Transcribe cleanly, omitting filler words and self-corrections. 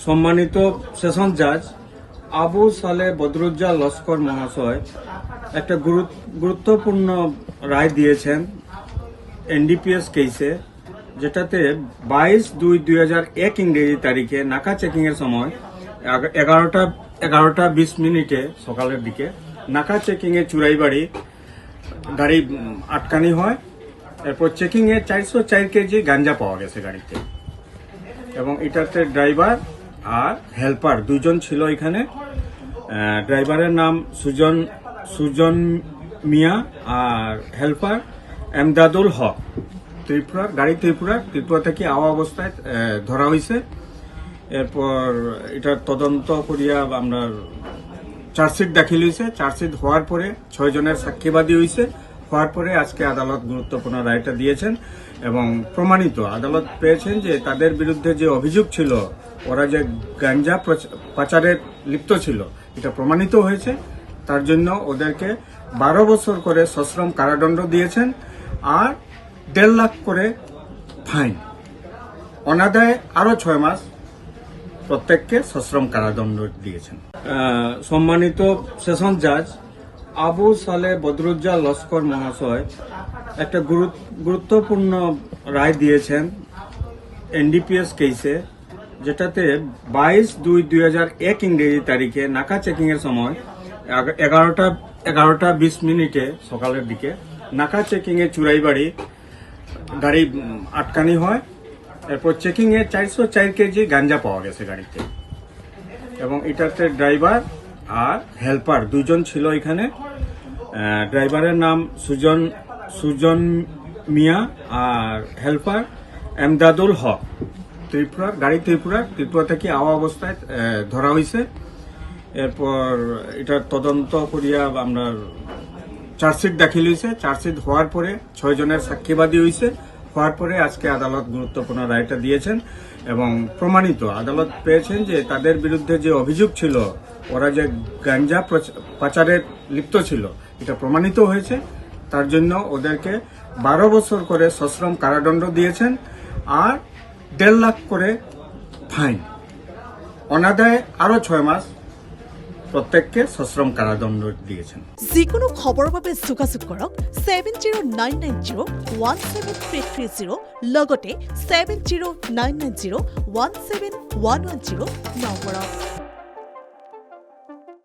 সম্মানিত সেশন জাজ আবু সালে বদরুজ্জা লস্কর মহাশয় একটা গুরুত্বপূর্ণ রায় দিয়েছেন এনডিপিএস কেসে, যেটাতে 22/2/2001 ইংরেজি তারিখে নাকা চেকিং এর সময় 11টা 20 সকালের দিকে নাকা চেকিং এ চুরাইবাড়ি গাড়ি আটকানি হয়। এরপর চেকিং এ 404 কেজি গাঞ্জা পাওয়া গেছে গাড়িতে, এবং এটাতে ড্রাইভার আর হেল্পার দুজন ছিল এখানে। ড্রাইভারের নাম সুজন মিয়া আর হেল্পার এমদাদুল হক। ত্রিপুরা থেকে আওয়া অবস্থায় ধরা হয়েছে। এরপর এটা তদন্ত করিয়া আমরা চার্জশিট দাখিল হয়েছে। চার্জশিট হওয়ার পরে 6 জনের সাক্ষীবাদী হয়েছে। হওয়ার পরে আজকে আদালত গুরুত্বপূর্ণ রায়টা দিয়েছেন এবং প্রমাণিত আদালত পেয়েছেন যে তাদের বিরুদ্ধে যে অভিযোগ ছিল, ওরা যে গাঞ্জা পাচারে লিপ্ত ছিল, এটা প্রমাণিত হয়েছে। তার জন্য ওদেরকে 12 বছর করে সশ্রম কারাদণ্ড দিয়েছেন আর 1.5 লাখ করে ফাইন, অনাদায়ে আরো 6 মাস প্রত্যেককে সশ্রম কারাদণ্ড দিয়েছেন। সম্মানিত সেশন জাজ আবু সালে বদরুজ্জা লস্কর মহাশয় একটা গুরুত্বপূর্ণ রায় দিয়েছেন এনডিপিএস কেসে, যেটাতে 22/2/2001 ইংরেজি তারিখে নাকা চেকিং এর সময় 11টা 20 সকালের দিকে নাকা চেকিং এ চুরাইবাড়ি গাড়ি আটকানি হয়। এরপর চেকিং এ 404 কেজি গাঞ্জা পাওয়া গেছে গাড়িতে, এবং এটাতে ড্রাইভার আর হেল্পার দুজন ছিল এখানে। ড্রাইভারের নাম সুজন মিয়া আর হেল্পার এমদাদুল হক। ত্রিপুরা থেকে আওয়া অবস্থায় ধরা হয়েছে। এরপর এটা তদন্ত করিয়া আমরা চার্জশিট দাখিল হয়েছে। চার্জশিট হওয়ার পরে 6 জনের সাক্ষীবাদী হয়েছে। হওয়ার পরে আজকে আদালত গুরুত্বপূর্ণ রায়টা দিয়েছেন এবং প্রমাণিত আদালত পেয়েছেন যে তাদের বিরুদ্ধে যে অভিযোগ ছিল, ওরা যে গাঞ্জা পাচারে লিপ্ত ছিল, এটা প্রমাণিত হয়েছে। তার জন্য ওদেরকে 12 বছর করে সশ্রম কারাদণ্ড দিয়েছেন আর 1.5 লাখ করে ফাইন, অনাদায়ে আরো 6 মাস প্রত্যেককে সশ্রম কারাদণ্ড দিয়েছেন। যিকোনো খবৰৰ বাবে যোগাযোগ কৰক 7099017330 লগতে 7099017110 নম্বৰত।